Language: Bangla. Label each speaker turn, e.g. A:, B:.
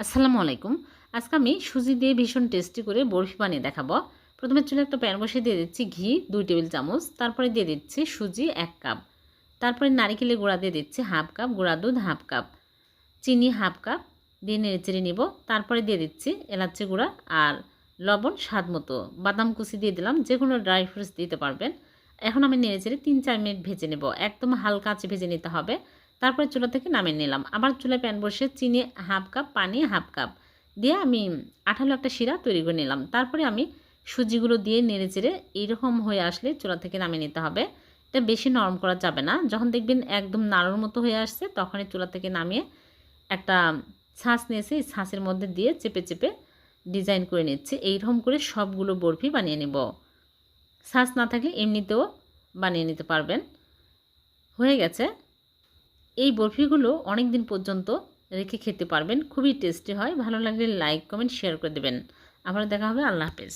A: আসসালামু আলাইকুম। আজকে আমি সুজি দিয়ে ভীষণ টেস্টি করে বরফি বানিয়ে দেখাবো। প্রথমে চুলায় একটা প্যান বসিয়ে দিয়ে দিচ্ছি ঘি 2 টেবিল চামচ, তারপরে দিয়ে দিচ্ছি সুজি 1 কাপ, তারপরে নারিকেলের গুঁড়া দিয়ে দিচ্ছি হাফ কাপ, গুঁড়া দুধ হাফ কাপ, চিনি হাফ কাপ দিয়ে নেড়েচেড়ে নিব। তারপরে দিয়ে দিচ্ছি এলাচি গুঁড়া আর লবণ স্বাদ মতো, বাদাম কুচি দিয়ে দিলাম, যে কোনো ড্রাই ফ্রুটস দিতে পারবেন। এখন আমি নেড়েচেড়ে 3-4 মিনিট ভেজে নেব, একদম হালকা আঁচে ভেজে নিতে হবে। তারপরে চুলা থেকে নামিয়ে নিলাম। আবার চুলায় প্যান বসিয়ে চিনি হাফ কাপ, পানি হাফ কাপ দিয়ে আমি আঠালো একটা শিরা তৈরি করে নিলাম। তারপরে আমি সুজিগুলো দিয়ে নেড়েচেড়ে এইরকম হয়ে আসলে চুলা থেকে নামিয়ে নিতে হবে। এটা বেশি নরম করা যাবে না। যখন দেখবেন একদম নাড়ুর মতো হয়ে আসছে তখনই চুলা থেকে নামিয়ে একটা ছাঁচ নিয়েছি, এই ছাঁচের মধ্যে দিয়ে চেপে চেপে ডিজাইন করে নিচ্ছি। এইরকম করে সবগুলো বরফি বানিয়ে নেব। ছাঁচ না থাকলে এমনিতেও বানিয়ে নিতে পারবেন। হয়ে গেছে। এই বরফিগুলো অনেক দিন পর্যন্ত রেখে খেতে পারবেন, খুবই টেস্টি হয়। ভালো লাগলে লাইক কমেন্ট শেয়ার করে দেবেন। আবার দেখা হবে। আল্লাহ হাফেজ।